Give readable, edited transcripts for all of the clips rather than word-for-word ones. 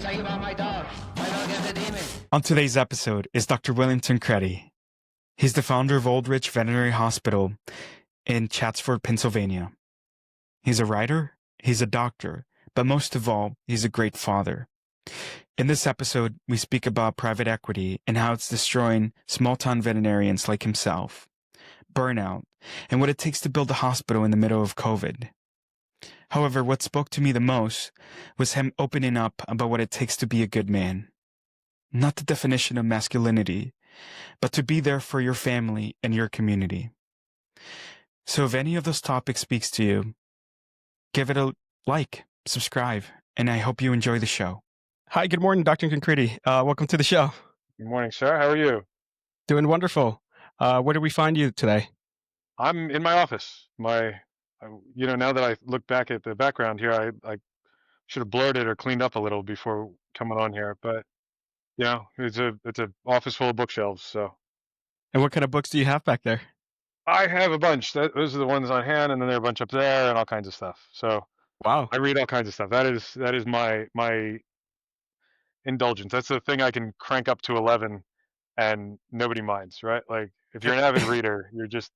tell you about my dog. My dog is a demon. On today's episode is Dr. William Tancredi. He's the founder of Old Ridge Veterinary Hospital in Chatsford, Pennsylvania. He's a writer, he's a doctor, but most of all, he's a great father. In this episode, we speak about private equity and how it's destroying small-town veterinarians like himself, burnout, and what it takes to build a hospital in the middle of COVID. However, what spoke to me the most was him opening up about what it takes to be a good man. Not the definition of masculinity, but to be there for your family and your community. So if any of those topics speaks to you, give it a like, subscribe, and I hope you enjoy the show. Hi, good morning, Dr. Tancredi. Welcome to the show. Good morning, sir. How are you? Doing wonderful. Where did we find you today? I'm in my office. Now that I look back at the background here, I should have blurred it or cleaned up a little before coming on here. But it's a office full of bookshelves. So And what kind of books do you have back there? I have a bunch. Those are the ones on hand, and then there are a bunch up there, and all kinds of stuff. So Wow. I read all kinds of stuff. That is my indulgence. That's the thing I can crank up to 11, and nobody minds, right? Like if you're an avid reader,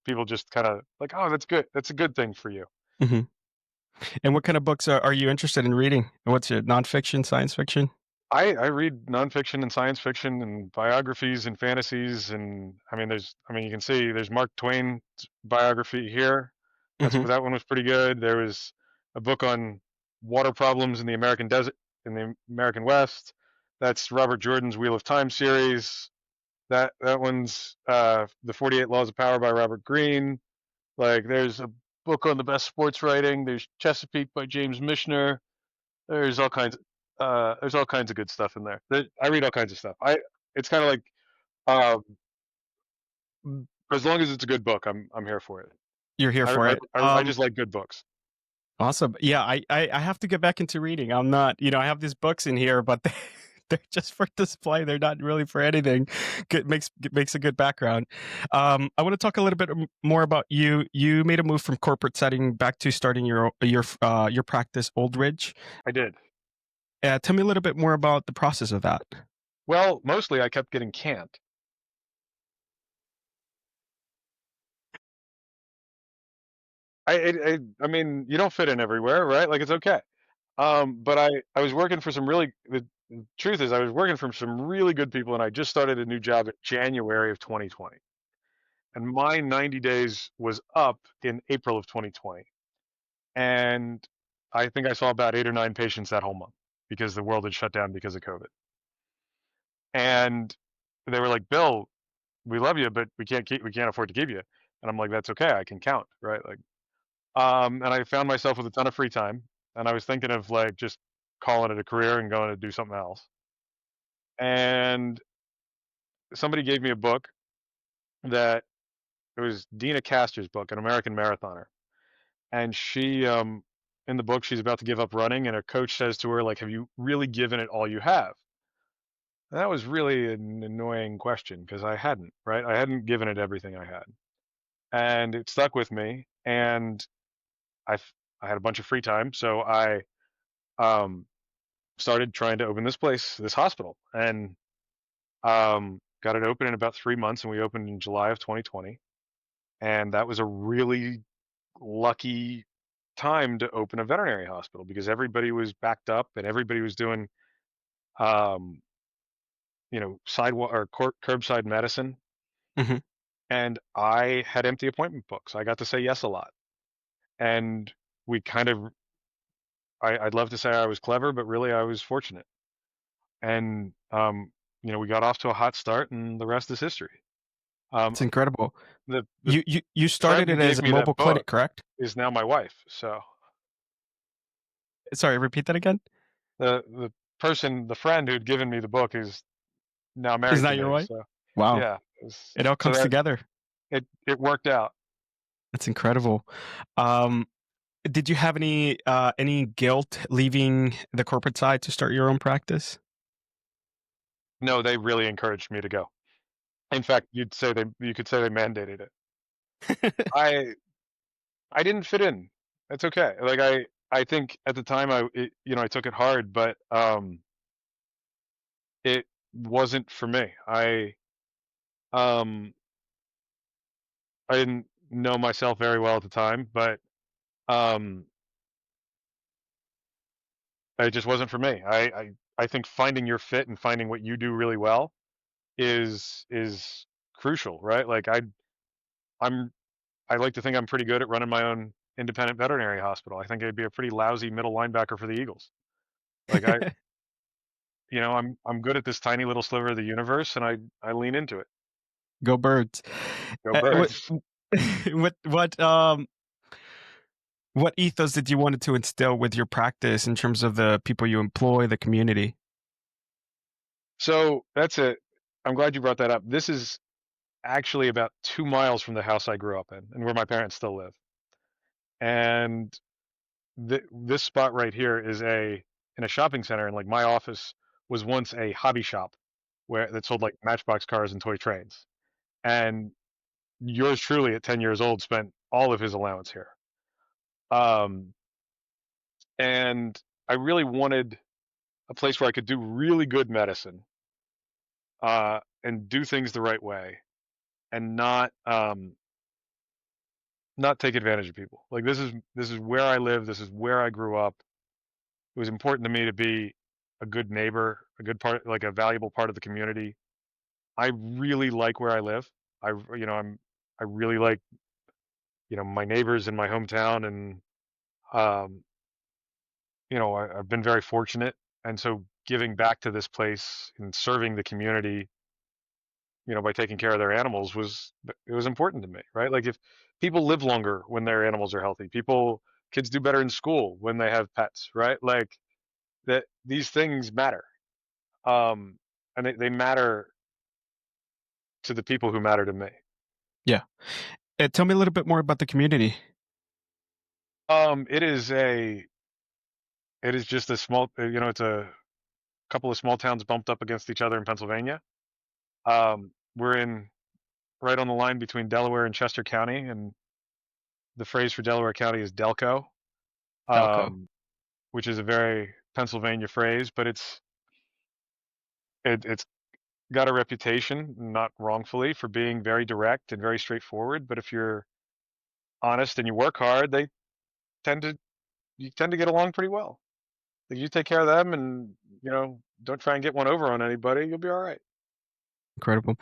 people just kind of like, oh, that's good. That's a good thing for you. Mm-hmm. And what kind of books are you interested in reading? What's it, nonfiction, science fiction? I read nonfiction and science fiction and biographies and fantasies, and you can see there's Mark Twain's biography here. That one was pretty good. There was a book on water problems in the American desert, in the American West. That's Robert Jordan's Wheel of Time series. That one's the 48 Laws of Power by Robert Greene. Like there's a book on the best sports writing. There's Chesapeake by James Michener. There's all kinds of good stuff in there. I read all kinds of stuff. It's kind of like, as long as it's a good book, I'm here for it. You're here for it. I just like good books. Awesome. Yeah, I have to get back into reading. I'm not, I have these books in here, but they're just for display. They're not really for anything. Makes a good background. I want to talk a little bit more about you. You made a move from corporate setting back to starting your practice, Old Ridge. I did. Tell me a little bit more about the process of that. Well, mostly I kept getting canned. I mean, you don't fit in everywhere, right? Like it's okay. But I was working for the truth is I was working for some really good people, and I just started a new job in January of 2020. And my 90 days was up in April of 2020. And I think I saw about 8 or 9 patients that whole month because the world had shut down because of COVID. And they were like, Bill, we love you, but we can't afford to keep you. And I'm like, that's okay. I can count, right? Like, and I found myself with a ton of free time, and I was thinking of like just calling it a career and going to do something else. And somebody gave me a book that it was Dina Castor's book, An American Marathoner. And she, in the book, she's about to give up running, and her coach says to her, like, have you really given it all you have? And that was really an annoying question because I hadn't, right? I hadn't given it everything I had. And it stuck with me, and I had a bunch of free time, so I started trying to open this hospital, and got it open in about 3 months, and we opened in July of 2020. And that was a really lucky time to open a veterinary hospital because everybody was backed up and everybody was doing sidewalk or curbside medicine. Mm-hmm. And I had empty appointment books. I got to say yes a lot. And we kind of, I'd love to say I was clever, but really I was fortunate. And we got off to a hot start, and the rest is history. It's incredible. The You started it as a mobile clinic, correct? Is now my wife. So Sorry, repeat that again. The friend who'd given me the book is now married. Is that to your me, wife? So, Wow. yeah. It all comes together. It worked out. That's incredible. Did you have any guilt leaving the corporate side to start your own practice? No, they really encouraged me to go. In fact, you could say they mandated it. I didn't fit in. That's okay. Like I think at the time I took it hard, but it wasn't for me. Um I didn't know myself very well at the time, but um it just wasn't for me. I think finding your fit and finding what you do really well is crucial, right? Like I'm I like to think I'm pretty good at running my own independent veterinary hospital. I think I'd be a pretty lousy middle linebacker for the Eagles. Like I'm good at this tiny little sliver of the universe, and I lean into it. Go birds. Go What birds. what ethos did you want to instill with your practice in terms of the people you employ, the community? So that's it. I'm glad you brought that up. This is actually about 2 miles from the house I grew up in, and where my parents still live. And this spot right here is a in a shopping center, and like my office was once a hobby shop where that sold like Matchbox cars and toy trains. And yours truly at 10 years old spent all of his allowance here. Um, and I really wanted a place where I could do really good medicine, and do things the right way, and not take advantage of people. Like this is where I live. This is where I grew up. It was important to me to be a good neighbor, a good part, like a valuable part of the community. I really like where I live. I really like my neighbors in my hometown, and um, I've been very fortunate, and so giving back to this place and serving the community, by taking care of their animals it was important to me, right? Like if people live longer when their animals are healthy, kids do better in school when they have pets, right? Like that these things matter, um, and they matter to the people who matter to me. Yeah. Tell me a little bit more about the community. It is just a small, it's a couple of small towns bumped up against each other in Pennsylvania. We're in right on the line between Delaware and Chester County, and the phrase for Delaware County is Delco, Delco. um, which is a very Pennsylvania phrase, but it's got a reputation, not wrongfully, for being very direct and very straightforward. But if you're honest and you work hard, tend to you tend to get along pretty well. If you take care of them and don't try and get one over on anybody, you'll be all right. Incredible.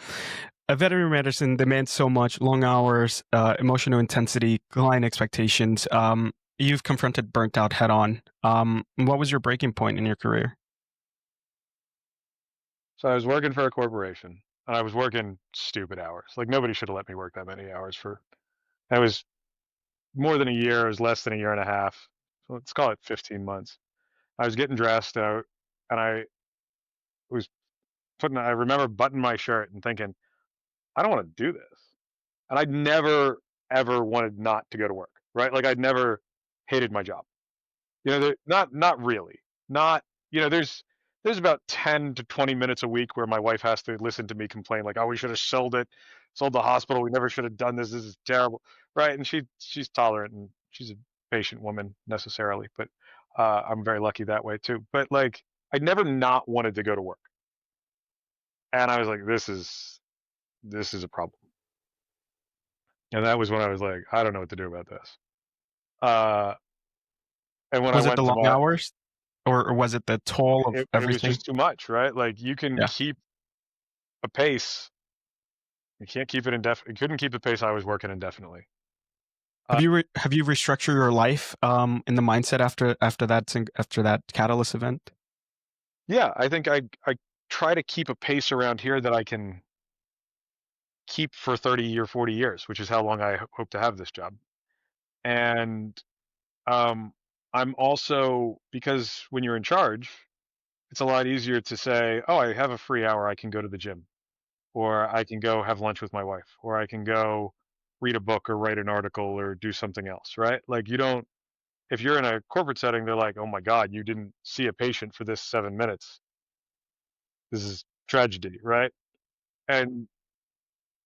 Veterinary medicine demands so much long hours, emotional intensity, client expectations. You've confronted burnt out head on. What was your breaking point in your career? So I was working for a corporation, and I was working stupid hours. Like nobody should have let me work that many hours for. That was more than a year. It was less than a year and a half. So let's call it 15 months. I was getting dressed, and I was putting. I remember buttoning my shirt and thinking, I don't want to do this. And I'd never ever wanted not to go to work. Right? Like I'd never hated my job. Not really. Not there's about 10 to 20 minutes a week where my wife has to listen to me complain like, "Oh, we should have sold the hospital. We never should have done this. This is terrible." Right? And she's tolerant, and she's a patient woman necessarily, but I'm very lucky that way too. But like I never not wanted to go to work. And I was like, this is a problem. And that was when I was like, I don't know what to do about this. Uh and when I Was it went the to long my hours, or was it the toll of it was everything? just too much, right? Like you can Yeah. keep a pace. You can't keep it indefinitely. You couldn't keep the pace I was working indefinitely. Uh, Have you restructured your life in the mindset after that catalyst event? yeah, I think I try to keep a pace around here that I can keep for 30 or 40 years, which is how long I hope to have this job. And um, I'm also, because when you're in charge, it's a lot easier to say, "Oh, I have a free hour. I can go to the gym, or I can go have lunch with my wife, or I can go read a book or write an article or do something else." Right? Like you don't if you're in a corporate setting, they're like, "Oh my God, you didn't see a patient for this 7 minutes. This is tragedy," right? And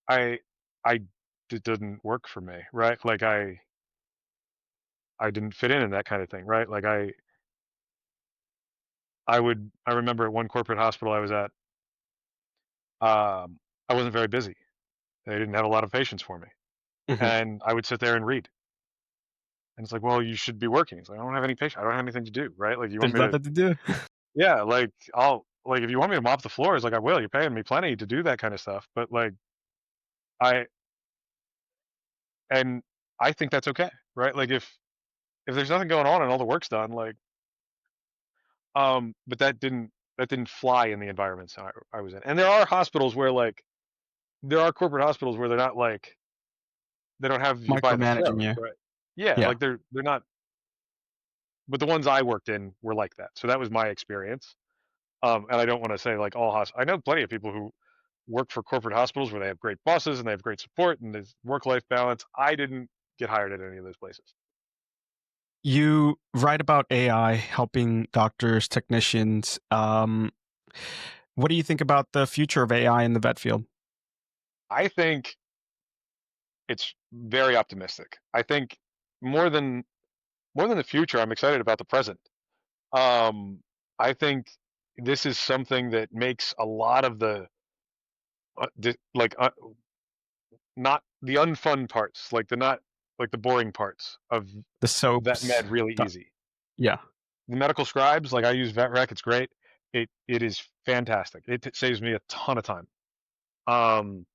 I, I, it didn't work for me, right? Like I didn't fit in that kind of thing, right? Like I remember at one corporate hospital I was at, I wasn't very busy. They didn't have a lot of patience for me, Hmm. and I would sit there and read. And it's like, well, you should be working. It's like, I don't have any patience. I don't have anything to do, right? Like, you want There's me to, nothing to do. yeah, like like if you want me to mop the floors, like I will. You're paying me plenty to do that kind of stuff. But like I and I think that's okay, right? Like if there's nothing going on and all the work's done, like but that didn't fly in the environments I was in. And there are hospitals where like there are corporate hospitals where they're not like they don't have you by the Micromanaging throat, you. right? Yeah, Yeah. like they're not. But the ones I worked in were like that, so that was my experience. And I don't want to say like all I know plenty of people who work for corporate hospitals where they have great bosses and they have great support and there's work-life balance. I didn't get hired at any of those places. You write about AI helping doctors, technicians. What do you think about the future of AI in the vet field? I think it's very optimistic. I think more than more than the future, I'm excited about the present. Um, I think this is something that makes a lot of the like not the unfun parts, like the not like the boring parts of The vet soaps. med really easy. Yeah. The medical scribes, like I use VetRec, it's great. It is fantastic. Saves me a ton of time. Um,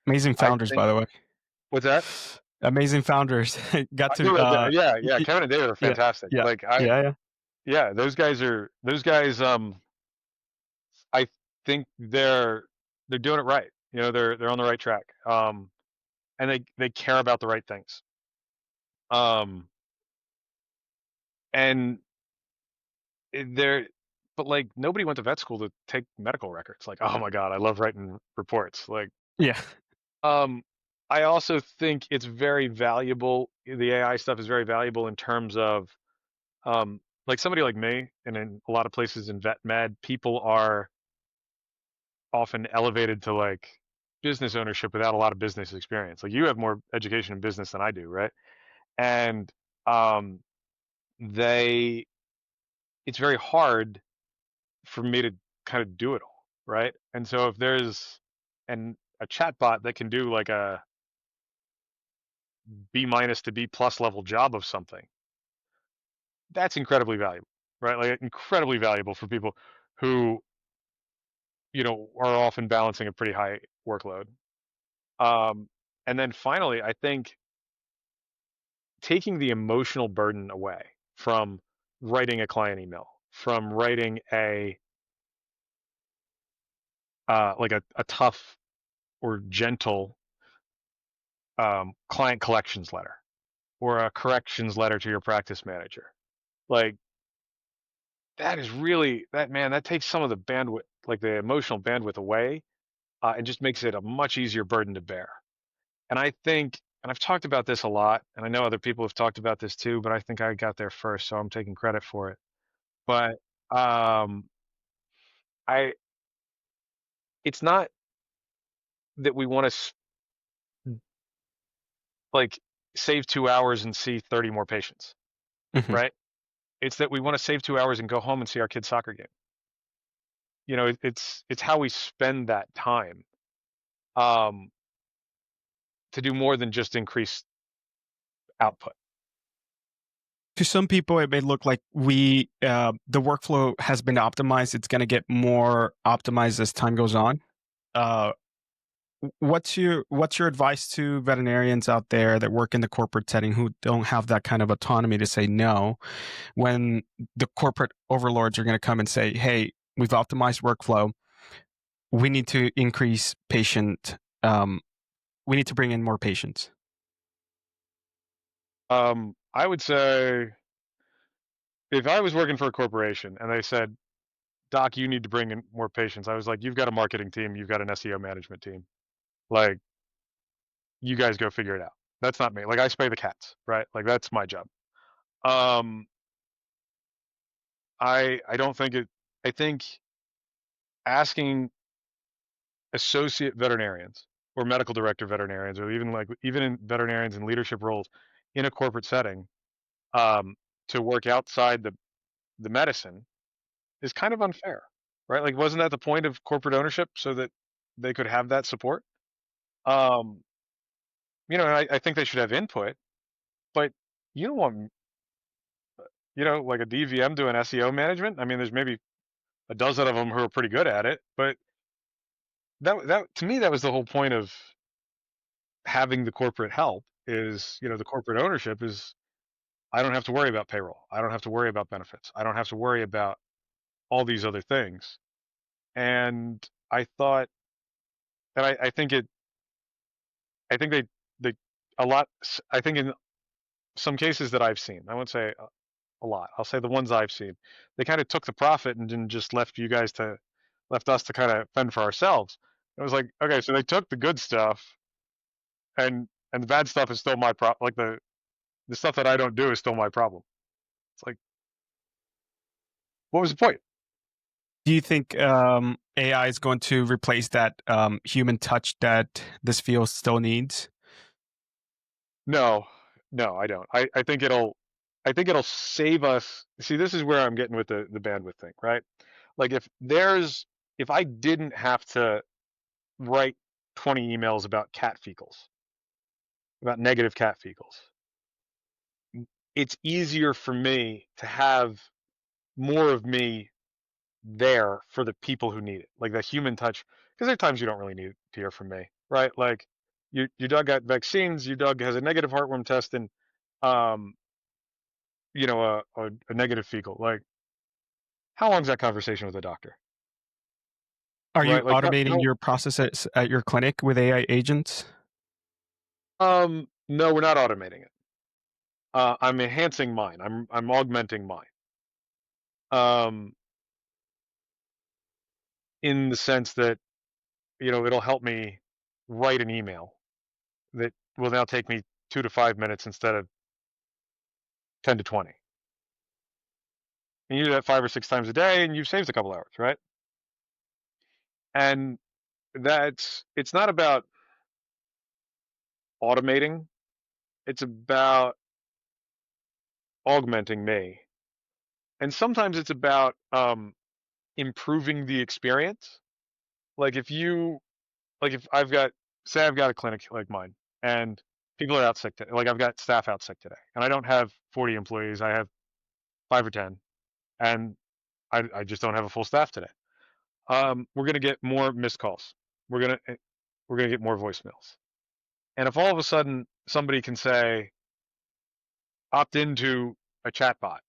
Amazing I founders, think by the way. what's that? Amazing founders. Got I to do it. Yeah, y- yeah. y- Kevin and David are yeah, fantastic. yeah, Like yeah, yeah. yeah, those guys. I think they're doing it right. You know, they're on the right track. And they care about the right things. Um, and they're, but like nobody went to vet school to take medical records. Like, oh my god, I love writing reports. Like, Yeah. um, I also think it's very valuable. The AI stuff is very valuable in terms of, like somebody like me, and in a lot of places in vet med, people are often elevated to like business ownership without a lot of business experience. Like you have more education in business than I do, right? And um, they, it's very hard for me to kind of do it all, right? And so if there's a chatbot that can do like a B minus to B plus level job of something, that's incredibly valuable, right? Like incredibly valuable for people who, are often balancing a pretty high workload. Um, and then finally, I think taking the emotional burden away from writing a client email, from writing a like a tough or gentle client collections letter or a corrections letter to your practice manager. Like that is really that man, that takes some of the bandwidth, like the emotional bandwidth away, and just makes it a much easier burden to bear. And I think, and I've talked about this a lot, and I know other people have talked about this too, but I think I got there first, so I'm taking credit for it. But um, I, it's not that we want to like save 2 hours and see 30 more patients, Hmm. right? It's that we want to save 2 hours and go home and see our kid's soccer game. It's how we spend that time um, to do more than just increase output. To some people, it may look like the workflow has been optimized. It's going to get more optimized as time goes on. Uh, what's your advice to veterinarians out there that work in the corporate setting who don't have that kind of autonomy to say no when the corporate overlords are going to come and say, "Hey, we've optimized workflow. We need to increase patient. Um, we need to bring in more patients." I would say if I was working for a corporation and they said, Doc, you need to bring in more patients, I was like, you've got a marketing team, you've got an SEO management team. Like, you guys go figure it out. That's not me. Like, I spay the cats, right? Like, that's my job. Um, I don't think it, I think asking associate veterinarians or medical director veterinarians, or even in veterinarians in leadership roles in a corporate setting, um, to work outside the medicine is kind of unfair, right? Like, wasn't that the point of corporate ownership? So that they could have that support. Um, and I think they should have input, but you don't want, like a DVM doing SEO management. I mean, there's maybe a dozen of them who are pretty good at it, but that to me, that was the whole point of having the corporate help is, the corporate ownership is I don't have to worry about payroll. I don't have to worry about benefits. I don't have to worry about all these other things. And I thought, and I think they, a lot, I think in some cases that I've seen, I won't say a lot, I'll say the ones I've seen, they kind of took the profit and then just left us to kind of fend for ourselves. It was like, okay, so they took the good stuff and the bad stuff is still my problem. Like the stuff that I don't do is still my problem. It's like, what was the point? Do you think AI is going to replace that human touch that this field still needs? No, no, I don't. I think it'll save us. See, this is where I'm getting with the bandwidth thing, right? Like if I didn't have to write 20 emails about cat fecals, about negative cat fecals, it's easier for me to have more of me there for the people who need it, like the human touch. Because there are times you don't really need to hear from me, right? Like your dog got vaccines, your dog has a negative heartworm test, and um, a negative fecal. Like, how long's that conversation with the doctor, Are you right? Like, automating your processes at your clinic with AI agents? no, we're not automating it. I'm enhancing mine. I'm augmenting mine. Um, in the sense that it'll help me write an email that will now take me 2 to 5 minutes instead of 10 to 20. And you do that 5 or 6 times a day, and you've saved a couple hours, right? And it's not about automating; it's about augmenting me. And sometimes it's about improving the experience. Like if say I've got a clinic like mine, and people are out sick today. Like I've got staff out sick today, and I don't have 40 employees. I have 5 or 10, and I just don't have a full staff today. We're gonna get more missed calls. We're gonna eh, we're gonna get more voicemails. And if all of a sudden somebody can say, opt into a chatbot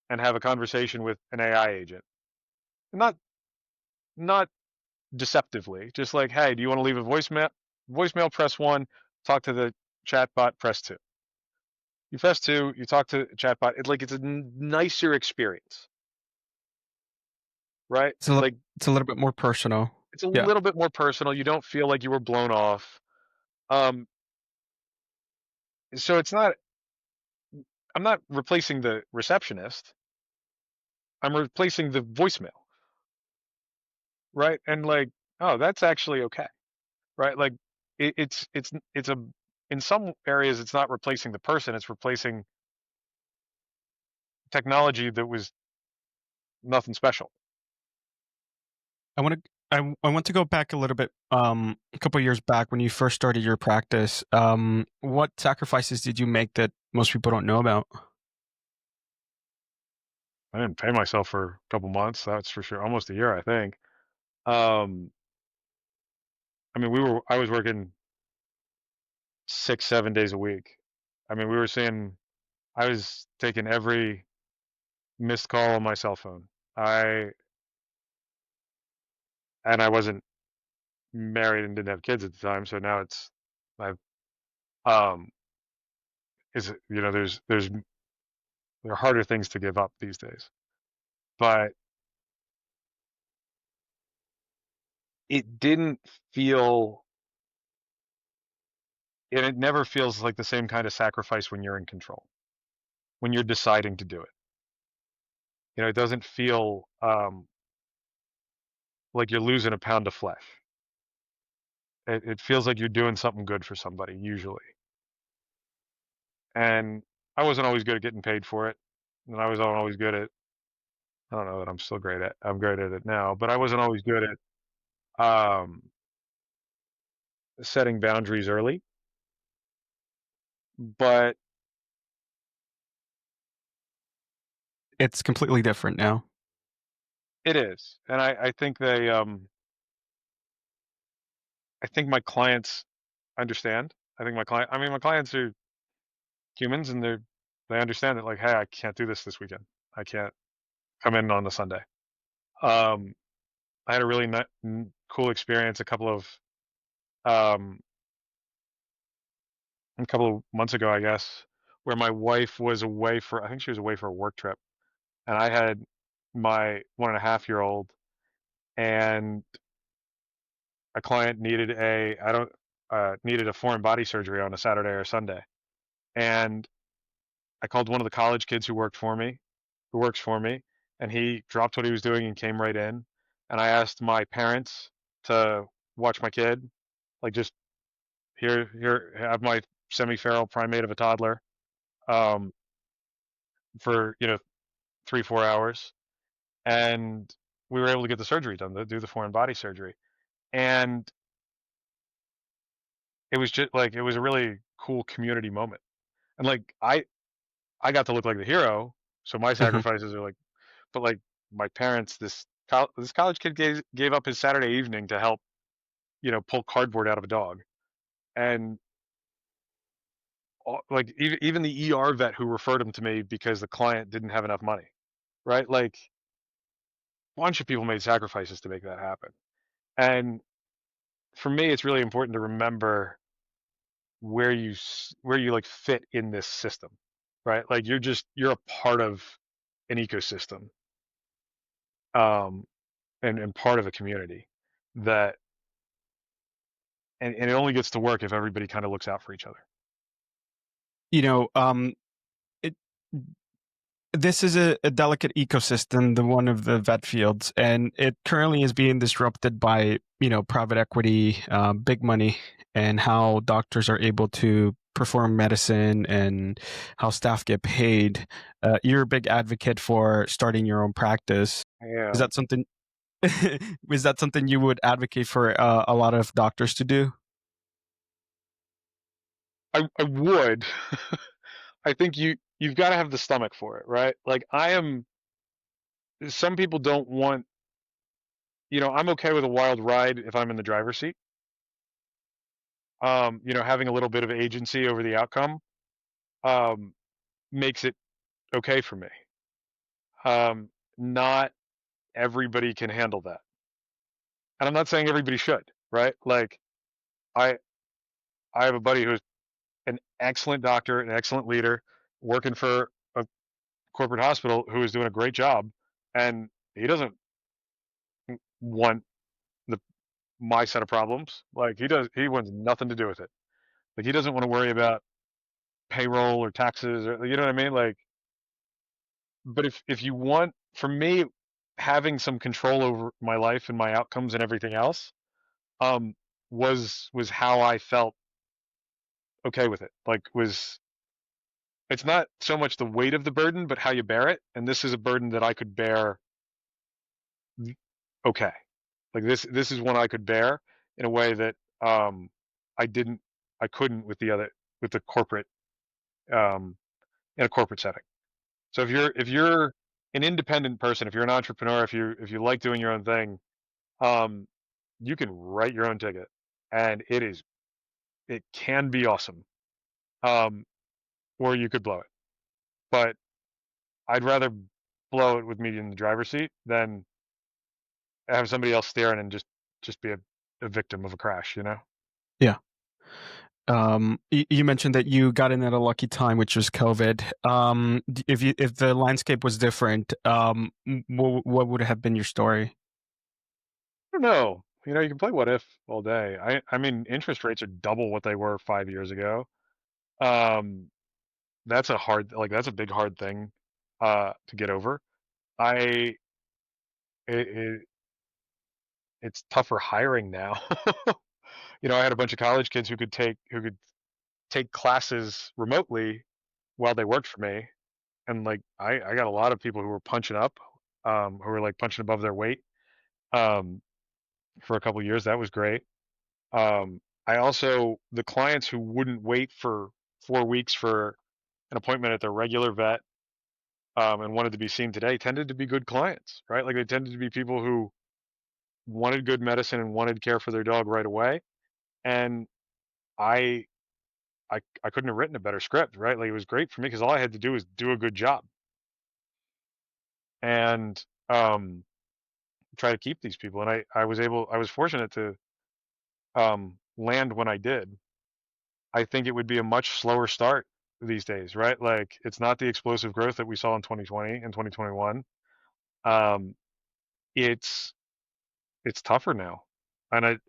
and have a conversation with an AI agent, not deceptively, just like, hey, do you want to leave a voicemail? Voicemail, press one. Talk to the chatbot, press two. You press two, you talk to the chatbot. It's a nicer experience, right? It's a little, Like it's a little bit more personal. it's a Yeah. little bit more personal. You don't feel like you were blown off. Um, so I'm not replacing the receptionist. I'm replacing the voicemail, right? And like, oh, that's actually okay, right? Like, it's a in some areas it's not replacing the person; it's replacing technology that was nothing special. I want to go back a little bit, a couple years back when you first started your practice. What sacrifices did you make that most people don't know about? I didn't pay myself for a couple months, that's for sure. Almost a year, I think. Um, I mean, I was working 6, 7 days a week. I mean, I was taking every missed call on my cell phone. I and I wasn't married and didn't have kids at the time, so now I've um is there are harder things to give up these days. But it didn't feel and it never feels like the same kind of sacrifice when you're in control, when you're deciding to do it. It doesn't feel like you're losing a pound of flesh. It feels like you're doing something good for somebody usually. And I wasn't always good at getting paid for it, and I wasn't always good at. I don't know that I'm still great at. I'm great at it now, but I wasn't always good at setting boundaries early, but It's completely different now. it is, and I think I think my clients understand. I mean, my clients are humans, and they understand that, like, hey, I can't do this this weekend. I can't come in on a Sunday. Um, I had a really cool experience um, a couple of months ago, I guess, where my wife was away for, I think she was away for a work trip, and I had my 1.5-year-old, and a client needed I don't needed a foreign body surgery on a Saturday or Sunday, and I called one of the college kids who works for me, and he dropped what he was doing and came right in. And I asked my parents to watch my kid, like, just here, have my semi-feral primate of a toddler, um, for 3-4 hours, and we were able to get the surgery done, to do the foreign body surgery, and it was just like, it was a really cool community moment, and like I got to look like the hero, so my Mhm. sacrifices are like, but like my parents, this college kid gave up his Saturday evening to help, pull cardboard out of a dog, and like even the ER vet who referred him to me because the client didn't have enough money, right? Like a bunch of people made sacrifices to make that happen, and for me, it's really important to remember where you like fit in this system, right? Like you're a part of an ecosystem, um, and part of a community that, and it only gets to work if everybody kind of looks out for each other. You know, it, this is a delicate ecosystem, the one of the vet fields, and it currently is being disrupted by, private equity, big money, and how doctors are able to perform medicine and how staff get paid. You're a big advocate for starting your own practice. Is Yeah, that something? Is that something you would advocate for a lot of doctors to do? I would. I think you've got to have the stomach for it, right? Like I am. Some people don't want. I'm okay with a wild ride if I'm in the driver's seat. Having a little bit of agency over the outcome, um, makes it okay for me. Not everybody can handle that, and I'm not saying everybody should, right? Like I I have a buddy who's an excellent doctor, an excellent leader, working for a corporate hospital, who is doing a great job, and he doesn't want the my set of problems. Like he wants nothing to do with it. Like he doesn't want to worry about payroll or taxes, or you know what I mean? Like, but if you want, for me, having some control over my life and my outcomes and everything else, um, was how I felt okay with it. Like, was it's not so much the weight of the burden, but how you bear it. And this is a burden that I could bear, okay. Like this is one I could bear in a way that, um, I didn't, I couldn't with the corporate, um, in a corporate setting. So if you're an independent person, if you're an entrepreneur, if you like doing your own thing, um, you can write your own ticket, and it can be awesome. Um, or you could blow it, but I'd rather blow it with me in the driver's seat than have somebody else steering and just be a victim of a crash. Yeah. You mentioned that you got in at a lucky time, which was COVID. If the landscape was different, what would have been your story? I don't know. You can play what if all day. I mean, interest rates are double what they were 5 years ago. Um, that's a big hard thing, to get over. I it, it it's tougher hiring now. I had a bunch of college kids who could take classes remotely while they worked for me, and like I got a lot of people who were punching up, who were like punching above their weight, um, for a couple years. That was great. I also the clients who wouldn't wait for 4 weeks for an appointment at their regular vet, and wanted to be seen today tended to be good clients, right? Like they tended to be people who wanted good medicine and wanted care for their dog right away. And I I couldn't have written a better script, right? Like it was great for me because all I had to do was do a good job and try to keep these people. And I was fortunate to land when I did. I think it would be a much slower start these days, right? Like it's not the explosive growth that we saw in 2020 and 2021. Um, it's it's tougher now, and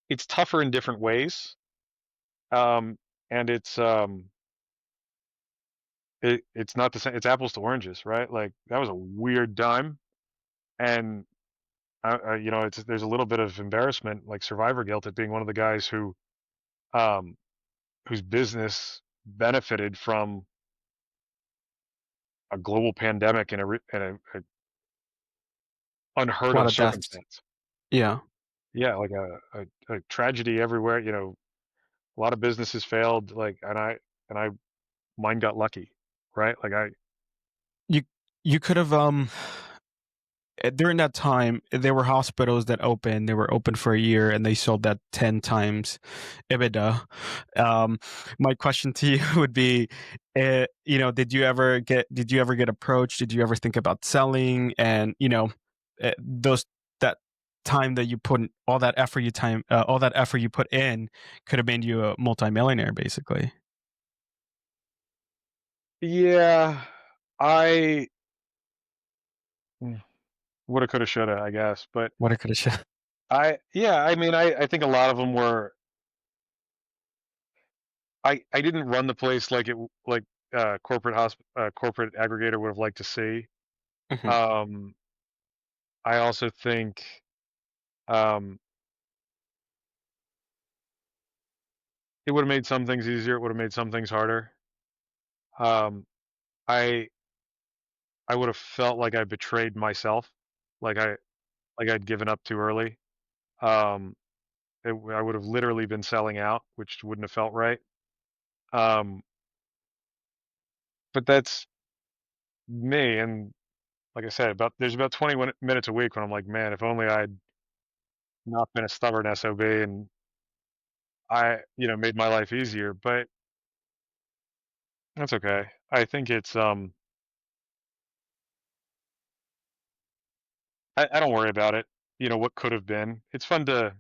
it's tougher in different ways. Um, and it's not the same. It's apples to oranges, right? Like that was a weird time, and it's there's a little bit of embarrassment, like survivor guilt, at being one of the guys um, whose business benefited from a global pandemic and a unheard A lot of of deaths. circumstance. Yeah. Yeah, like a tragedy everywhere. A lot of businesses failed. Like, and I mine got lucky, right? Like You you could have during that time there were hospitals that opened. They were open for a year and they sold that 10 times EBITDA. My question to you would be, did you ever get approached? Did you ever think about selling? And those that time that you put in, all that effort you put in could have made you a multimillionaire, basically. yeah, I woulda, coulda, shoulda, I guess. But What I could have. I mean, I think a lot of them were. I didn't run the place like corporate aggregator would have liked to see. Mhm. Um, I also think um, it would have made some things easier. It would have made some things harder. Um, I I would have felt like I betrayed myself, like I'd given up too early. Um, I would have literally been selling out, which wouldn't have felt right. Um, but that's me, and like I said, there's about 20 minutes a week when I'm like, man, if only I'd not been a stubborn SOB and made my life easier. But that's okay. I think I don't worry about it. What could have been. It's fun to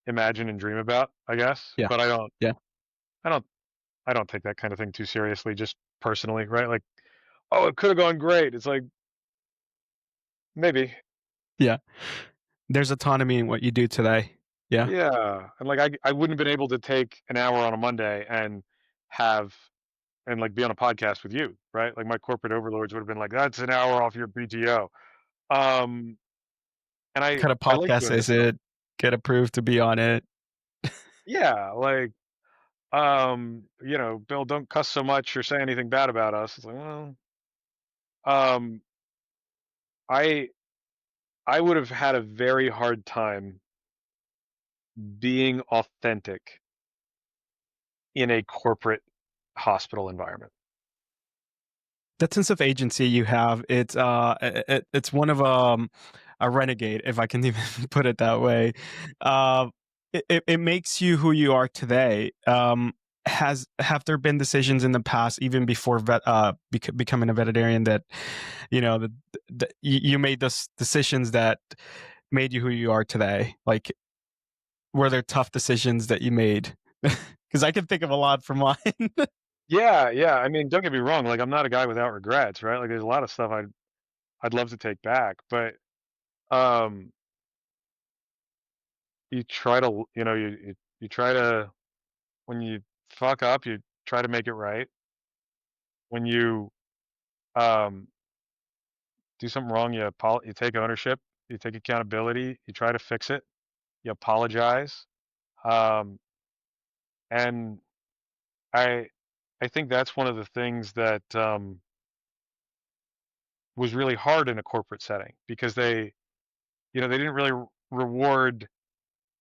imagine and dream about, I guess. Yeah. But Yeah. I don't, I don't take that kind of thing too seriously, just personally, right? Like, oh, it could have gone great. It's like maybe, Yeah. There's autonomy in what you do today. Yeah. yeah. And like, I wouldn't have been able to take an hour on a Monday and have and like be on a podcast with you, right? Like my corporate overlords would have been like, that's an hour off your PTO. Um, and What kind of I like podcast doing this is stuff. it? Get approved to be on it. Yeah, like Bill, don't cuss so much or say anything bad about us. It's like, well, um, I I would have had a very hard time being authentic in a corporate hospital environment. That sense of agency you have, it's one of a renegade, if I can even put it that way. It makes you who you are today. Have there been decisions in the past, even before becoming a veterinarian, that you made those decisions that made you who you are today? Like, were there tough decisions that you made? Because I can think of a lot from mine. Yeah, yeah. I mean, don't get me wrong. Like, I'm not a guy without regrets, right? Like, there's a lot of stuff I'd love to take back, but um, you try to, you try to when you fuck up, you try to make it right. When you um do something wrong, you take ownership, you take accountability, you try to fix it, you apologize. Um, and I I think that's one of the things that was really hard in a corporate setting because they didn't really reward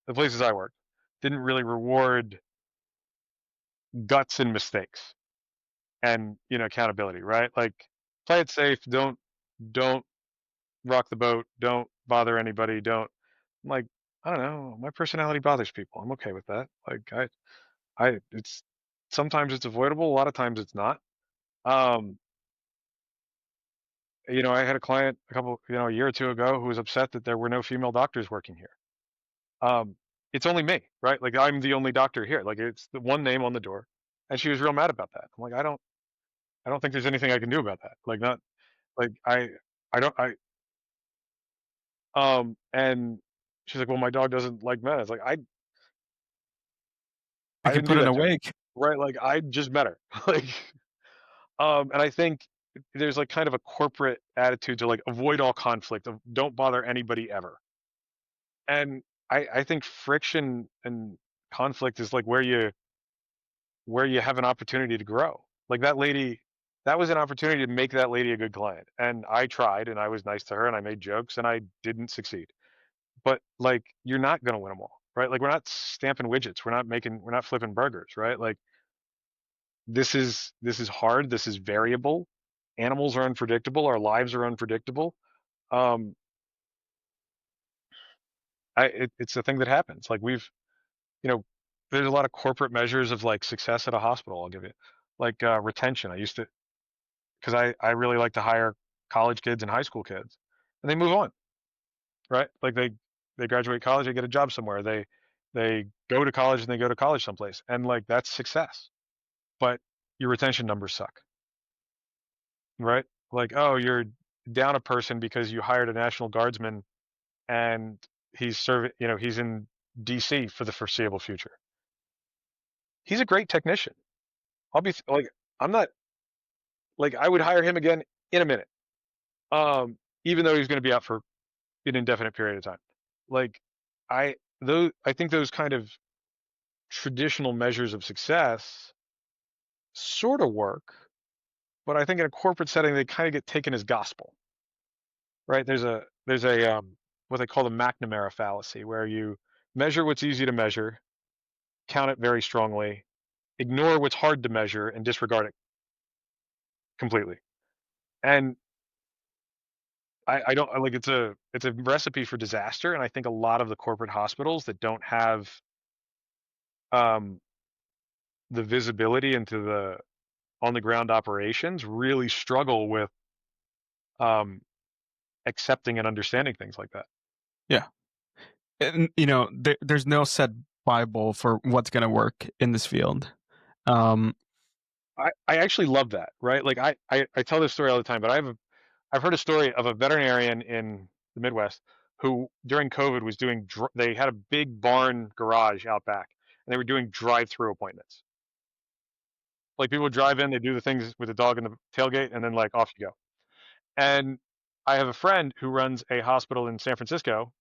the places I worked. didn't really reward guts and mistakes and, accountability, right? Like, play it safe. Don't rock the boat. Don't bother anybody. Don't, I'm like, I don't know. My personality bothers people. I'm okay with that. Like, it's sometimes it's avoidable. A lot of times it's not. Um, I had a client a year or two ago who was upset that there were no female doctors working here. Um, it's only me, right? Like, I'm the only doctor here. Like, it's the one name on the door, and she was real mad about that. I'm like, I don't think there's anything I can do about that. Like, not like I don't and she's like, well, my dog doesn't like men. It's like I I can didn't put do in that a to her, wake. right? Like, I just met her, like, and I think there's like kind of a corporate attitude to like avoid all conflict, of don't bother anybody ever. And I think friction and conflict is like where you have an opportunity to grow. Like, that lady, that was an opportunity to make that lady a good client. And I tried, and I was nice to her, and I made jokes, and I didn't succeed. But like, you're not going to win them all, right? Like, we're not stamping widgets. We're not flipping burgers, right? Like, this is hard. This is variable. Animals are unpredictable. Our lives are unpredictable. Um, it's a thing that happens. Like, you know, there's a lot of corporate measures of like success at a hospital. I'll give you like retention. I used to, because I really like to hire college kids and high school kids, and they move on, right? Like, they graduate college, they get a job somewhere. They go to college, and they go to college someplace, and like, that's success. But your retention numbers suck, right? Like, oh, you're down a person because you hired a National Guardsman, and he's serving, he's in DC for the foreseeable future. He's a great technician. Like, I'm not, like, I would hire him again in a minute. Even though he's going to be out for an indefinite period of time. Like, I think those kind of traditional measures of success sort of work, but I think in a corporate setting they kind of get taken as gospel, right? There's a what they call the McNamara fallacy, where you measure what's easy to measure, count it very strongly, ignore what's hard to measure, and disregard it completely. And I don't like, it's a recipe for disaster. And I think a lot of the corporate hospitals that don't have um, the visibility into the on the ground operations really struggle with um, accepting and understanding things like that. Yeah. And, there's no set Bible for what's going to work in this field. Um, I actually love that, right? Like, I tell this story all the time, but I've heard a story of a veterinarian in the Midwest who during COVID was they had a big barn garage out back, and they were doing drive-through appointments. Like, people would drive in, they do the things with the dog in the tailgate, and then like, off you go. And I have a friend who runs a hospital in San Francisco,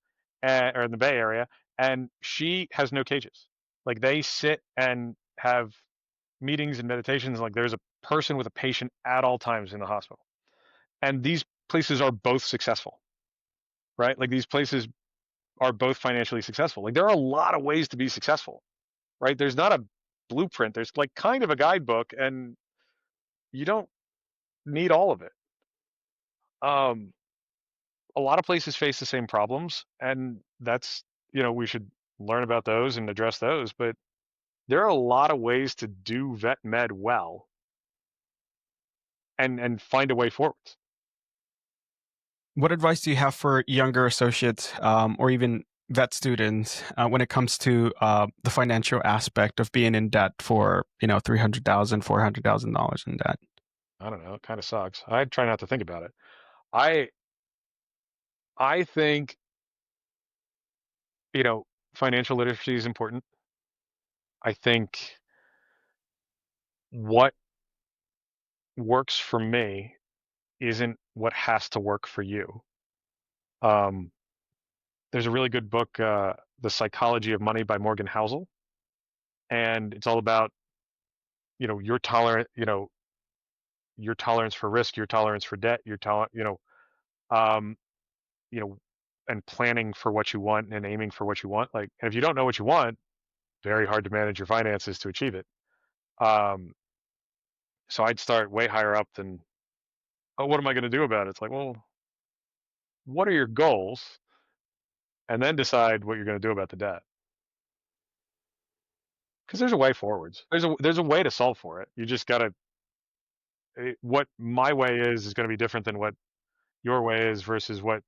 or in the Bay Area, and she has no cages. Like, they sit and have meetings and meditations. Like, there's a person with a patient at all times in the hospital. And these places are both successful, right? Like, these places are both financially successful. Like, there are a lot of ways to be successful, right? There's not a blueprint. There's like kind of a guidebook, and you don't need all of it. Um, a lot of places face the same problems, and that's, we should learn about those and address those. But there are a lot of ways to do vet med well, and find a way forward. what advice do you have for younger associates, or even vet students, when it comes to the financial aspect of being in debt for, $300,000, $400,000 in debt? I don't know. It kind of sucks. I try not to think about it. I I think, financial literacy is important. I think what works for me isn't what has to work for you. Um, there's a really good book, The Psychology of Money by Morgan Housel, and it's all about, your your tolerance for risk, your tolerance for debt, your tolerance, um, you know, and planning for what you want and aiming for what you want. Like, and if you don't know what you want, very hard to manage your finances to achieve it. Um, so I'd start way higher up than, oh, what am I going to do about it? It's like, well, what are your goals? And then decide what you're going to do about the debt. Because there's a way forwards. There's a way to solve for it. You just got to. What my way is going to be different than what your way is versus what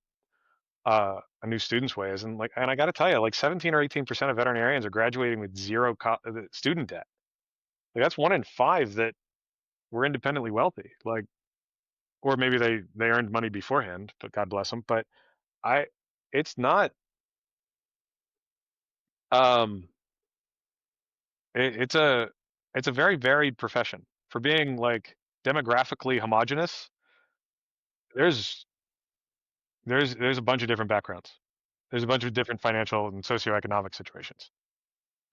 a new student's way is. And I got to tell you, like 17 or 18% of veterinarians are graduating with zero student debt. Like that's 1 in 5 that were independently wealthy. Like, or maybe they earned money beforehand, but God bless them. But I, it's not. Um, it's a very varied profession for being like demographically homogenous. There's there's a bunch of different backgrounds. There's a bunch of different financial and socioeconomic situations.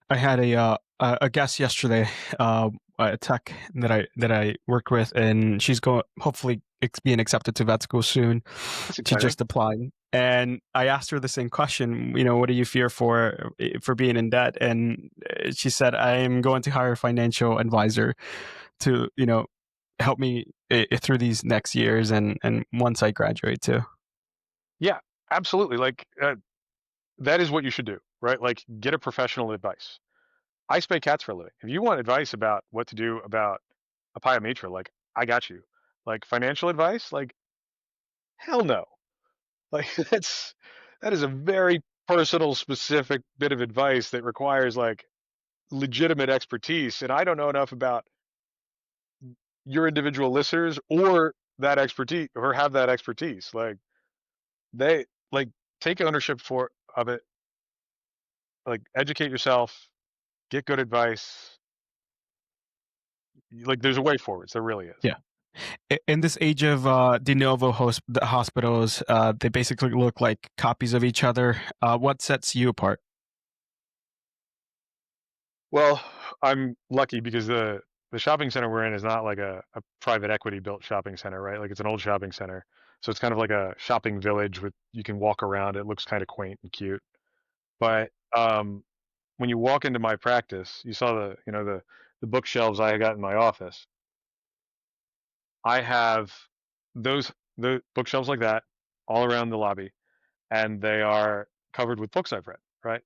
I had a guest yesterday, a tech that I worked with, and she's going hopefully being accepted to vet school soon. That's She exciting. just applied, and I asked her the same question. You know, what do you fear for being in debt? And she said, I am going to hire a financial advisor to help me through these next years and once I graduate too. Yeah, absolutely. Like that is what you should do, right? Like get a professional advice. I spay cats for a living. If you want advice about what to do about a pyometra, like I got you. Like financial advice, like hell no. Like that is a very personal, specific bit of advice that requires like legitimate expertise. And I don't know enough about your individual listeners or that expertise or have that expertise. Like they like take ownership for of it, like educate yourself, get good advice. Like there's a way forwards. There really is. Yeah. In this age of de novo hospitals, they basically look like copies of each other. What sets you apart? Well, I'm lucky because the shopping center we're in is not like a private equity built shopping center, right? Like it's an old shopping center. So it's kind of like a shopping village with you can walk around. It looks kind of quaint and cute. But when you walk into my practice, you saw the bookshelves I got in my office. I have the bookshelves like that all around the lobby, and they are covered with books I've read, right?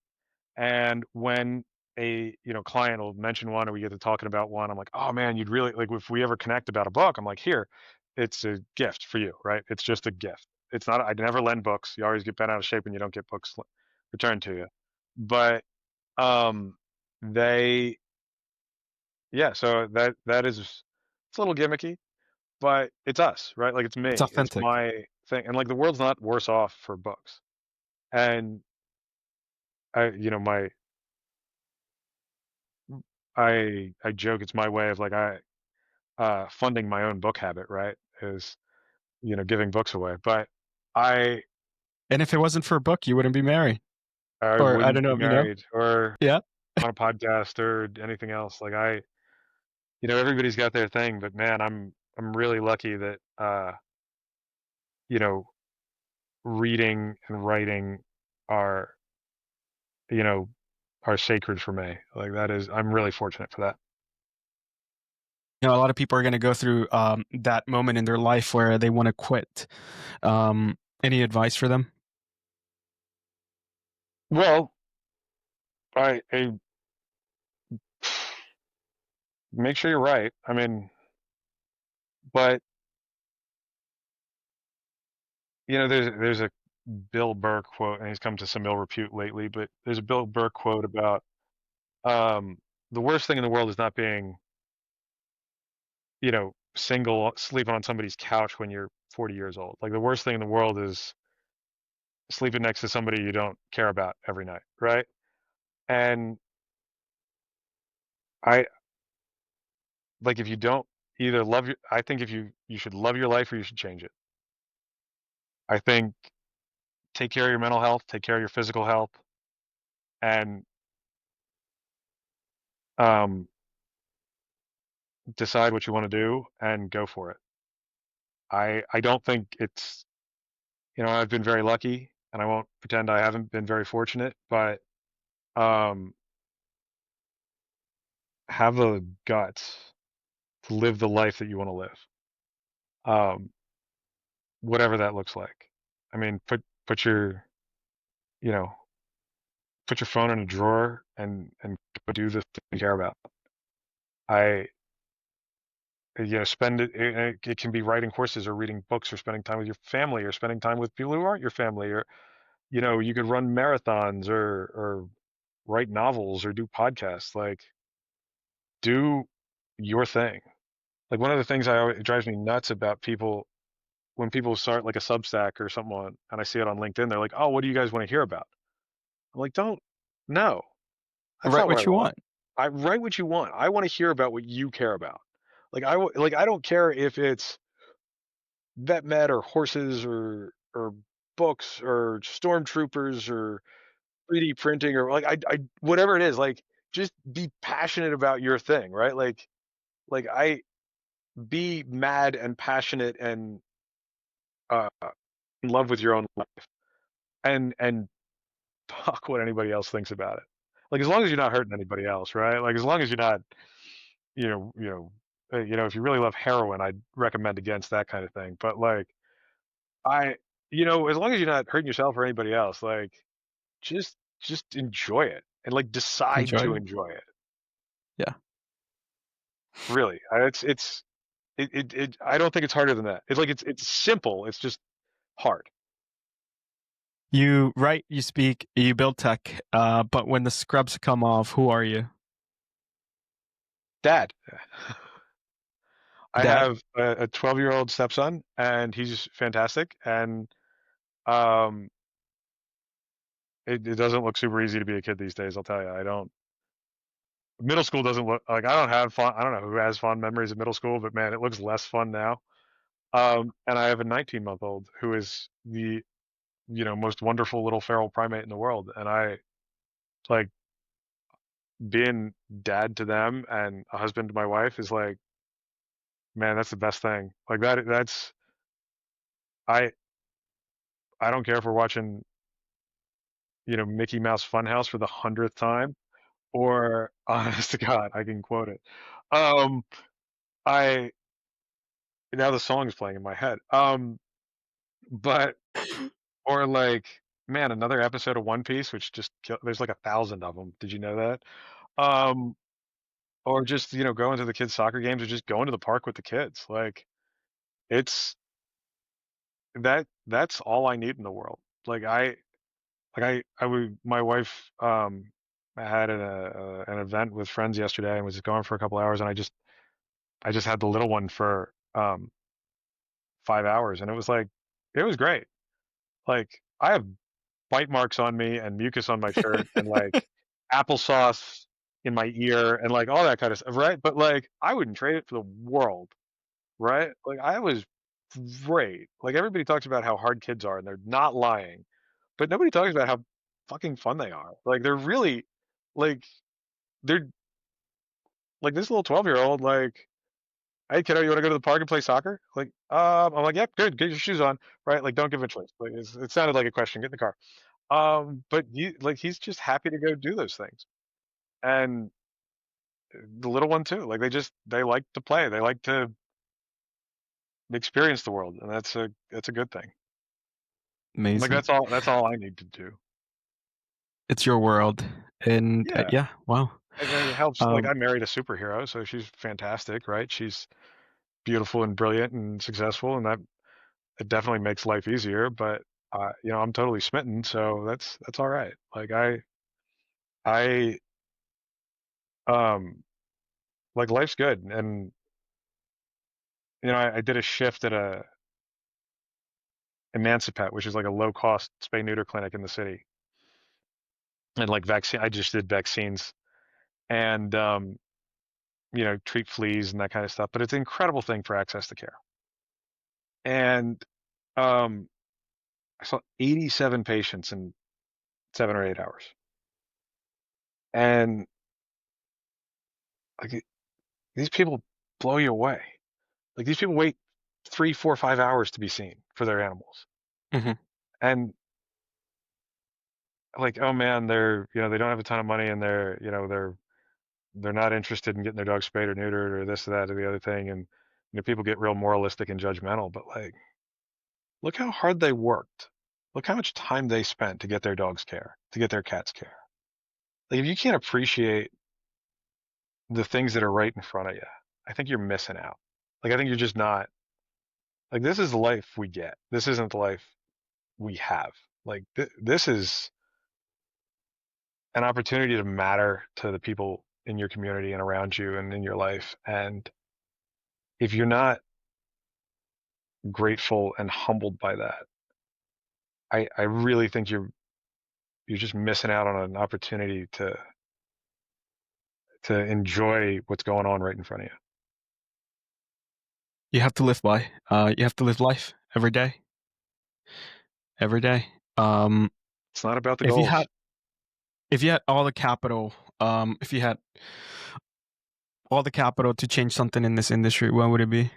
And when a client will mention one or we get to talking about one, I'm like, oh man, you'd really like if we ever connect about a book. I'm like, here, it's a gift for you, right? It's just a gift. It's not. I never lend books. You always get bent out of shape when you don't get books returned to you. But um, they yeah. So that is it's a little gimmicky, but it's us, right? Like it's It's me. It's authentic. my thing, and like the world's not worse off for books. And my I joke it's my way of like I funding my own book habit, right? Is giving books away. But I And if it wasn't for a book, you wouldn't be married. I Or I don't wouldn't be know, married or Yeah. on a podcast or anything else. Like everybody's got their thing, but man, I'm really lucky that you know, reading and writing are you know are sacred for me. Like that is I'm really fortunate for that. A lot of people are going to go through that moment in their life where they want to quit. Any advice for them? Well, I make sure you're right. I mean, but there's a Bill Burr quote, and he's come to some ill repute lately, but there's a Bill Burr quote about um, the worst thing in the world is not being, single, sleeping on somebody's couch when you're 40 years old. Like the worst thing in the world is sleeping next to somebody you don't care about every night, right? And I like if you don't either I think if you should love your life or you should change it. I think take care of your mental health, take care of your physical health, and um, decide what you want to do and go for it. I don't think it's I've been very lucky and I won't pretend I haven't been very fortunate, but um have the guts to live the life that you want to live. Um, whatever that looks like. I mean, put your, you know, put your phone in a drawer and do the thing you care about. I, spend it. It can be riding horses or reading books or spending time with your family or spending time with people who aren't your family, or you could run marathons or write novels or do podcasts. Like, do your thing. Like, one of the things it drives me nuts about people when people start like a Substack or something and I see it on LinkedIn, they're like, "Oh, what do you guys want to hear about?" I'm like, "Don't, no, that's Write not what I what you want. want. I write what you want. I want to hear about what you care about. Like I don't care if it's vet med or horses or books or stormtroopers or 3D printing or like I whatever it is. Like, just be passionate about your thing, right? Like I be mad and passionate and uh in love with your own life and fuck what anybody else thinks about it. Like, as long as you're not hurting anybody else, right? Like, as long as you're not, you know, you know, if you really love heroin, I'd recommend against that kind of thing. But like, I, as long as you're not hurting yourself or anybody else, like, just enjoy it and like decide Enjoy to it. enjoy it. Yeah. Really, I don't think it's harder than that. It's like it's simple. It's just hard. You write, you speak, you build tech, but when the scrubs come off, who are you? Dad, I Dad? have a 12-year-old stepson, and he's fantastic. And um, it doesn't look super easy to be a kid these days. I'll tell you. I don't. Middle school doesn't look like I don't have fun. I don't know who has fond memories of middle school, but man, it looks less fun now. And I have a 19-month-old who is the most wonderful little feral primate in the world, and I like being dad to them and a husband to my wife is like, man, that's the best thing. Like that. I I don't care if we're watching Mickey Mouse Funhouse for the 100th time, or honest to God, I can quote it. Um, I Now the song's playing in my head. But or like, man, another episode of One Piece, which there's like 1,000 of them. Did you know that? Um, or just going to the kids' soccer games or just going to the park with the kids. Like, it's that's all I need in the world. Like I would my wife had an event with friends yesterday and was going for a couple hours, and I just had the little one for 5 hours, and it was great. Like, I have bite marks on me and mucus on my shirt and like applesauce in my ear and like all that kind of stuff, right? But like, I wouldn't trade it for the world, right? Like, I was great. Like, everybody talks about how hard kids are, and they're not lying, but nobody talks about how fucking fun they are. Like, they're really like they're like this little 12-year-old like, "Hey, kiddo, you want to go to the park and play soccer?" Like, I'm like, "Yep, good. Get your shoes on." Right? Like, don't give him a choice. Like, it sounded like a question. Get in the car. But he's just happy to go do those things. And the little one too. Like, they like to play. They like to experience the world, and that's a good thing. Like, Amazing. that's all I need to do. It's your world. And Yeah. yeah, wow. And it helps. Like, Um, I married a superhero, so she's fantastic, right? She's beautiful and brilliant and successful, and that it definitely makes life easier. But I'm totally smitten, so that's all right. Like, I um like, life's good, and I did a shift at a Emancipet, which is like a low cost spay neuter clinic in the city, and like vaccine. I just did vaccines and treat fleas and that kind of stuff. But it's an incredible thing for access to care. And um, I saw 87 patients in 7 or 8 hours, and like, these people blow you away. Like, these people wait 3, 4, 5 hours to be seen for their animals, mhm. and like, oh man, they don't have a ton of money, and they're they're not interested in getting their dog spayed or neutered or this, that, or the other thing. And people get real moralistic and judgmental, but like, look how hard they worked. Look how much time they spent to get their dog's care, to get their cat's care. Like, if you can't appreciate the things that are right in front of you, I think you're missing out. Like, I think you're just not, like, this is the life we get. This isn't the life we have. Like, this is an opportunity to matter to the people in your community and around you and in your life. And if you're not grateful and humbled by that, I really think you're just missing out on an opportunity to enjoy what's going on right in front of you. You have to live by. You have to live life every day. Every day. It's not about the goals. If you had all the capital, if you had all the capital to change something in this industry, what would it be?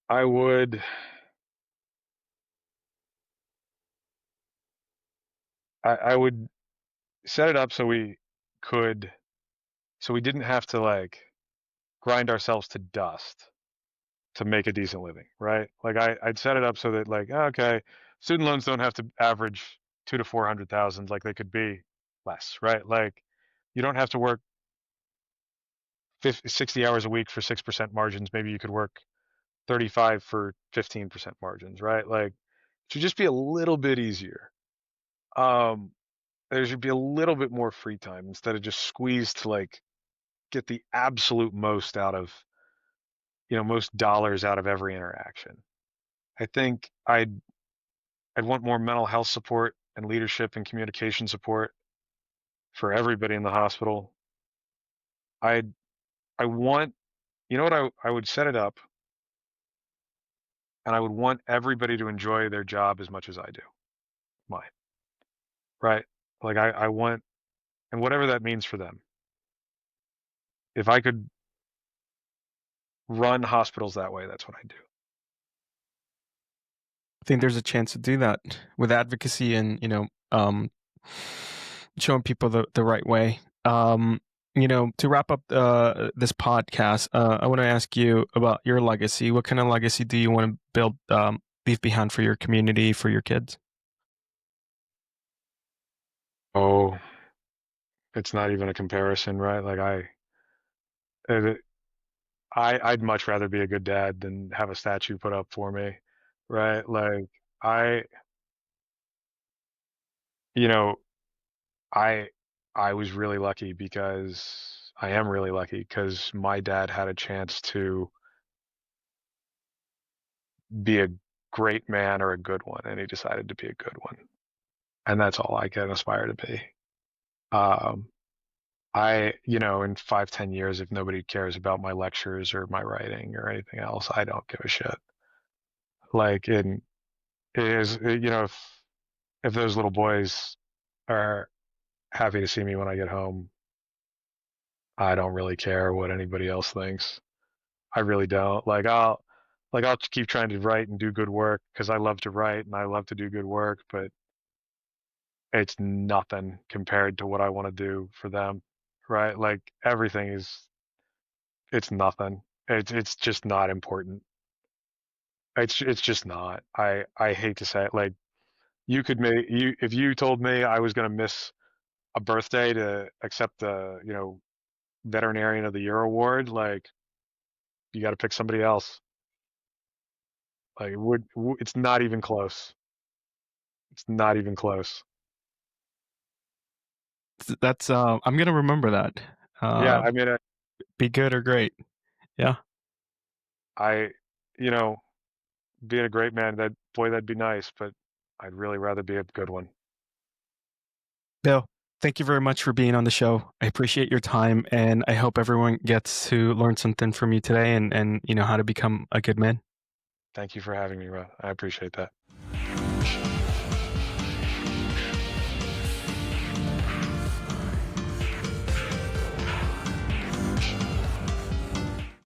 I would set it up so we didn't have to like grind ourselves to dust to make a decent living, right? Like I'd set it up so that like, okay, student loans don't have to average 200,000 to 400,000 like they could be less, right? Like you don't have to work 60 hours a week for 6% margins. Maybe you could work 35 for 15% margins, right? Like it should just be a little bit easier. There should be a little bit more free time instead of just squeezed to like get the absolute most out of, most dollars out of every interaction. I think I'd want more mental health support and leadership and communication support for everybody in the hospital. I want, I would set it up and I would want everybody to enjoy their job as much as I do mine, right? Like I want, and whatever that means for them. If I could run hospitals that way, that's what I do. I think there's a chance to do that with advocacy and, showing people the right way. To wrap up this podcast, I want to ask you about your legacy. What kind of legacy do you want to build, leave behind for your community, for your kids? Oh, it's not even a comparison, right? Like I'd much rather be a good dad than have a statue put up for me, right? Like I, you know, I I was really lucky because I am really lucky because my dad had a chance to be a great man or a good one, and he decided to be a good one, and that's all I can aspire to be. Um, in 5, 10 years, if nobody cares about my lectures or my writing or anything else, I don't give a shit. Like, it is, if those little boys are happy to see me when I get home, I don't really care what anybody else thinks. I really don't. I'll keep trying to write and do good work because I love to write and I love to do good work, but it's nothing compared to what I want to do for them, right? Like everything it's nothing. It's just not important. It's just not. I hate to say it. Like you could make you if you told me I was going to miss a birthday to accept the, veterinarian of the year award, like you got to pick somebody else. Like it's not even close. It's not even close. That's I'm gonna remember that. Yeah, I mean, Be good or great. Yeah. I, being a great man, that'd be nice, but I'd really rather be a good one. Bill, thank you very much for being on the show. I appreciate your time, and I hope everyone gets to learn something from you today and how to become a good man. Thank you for having me, Ron. I appreciate that.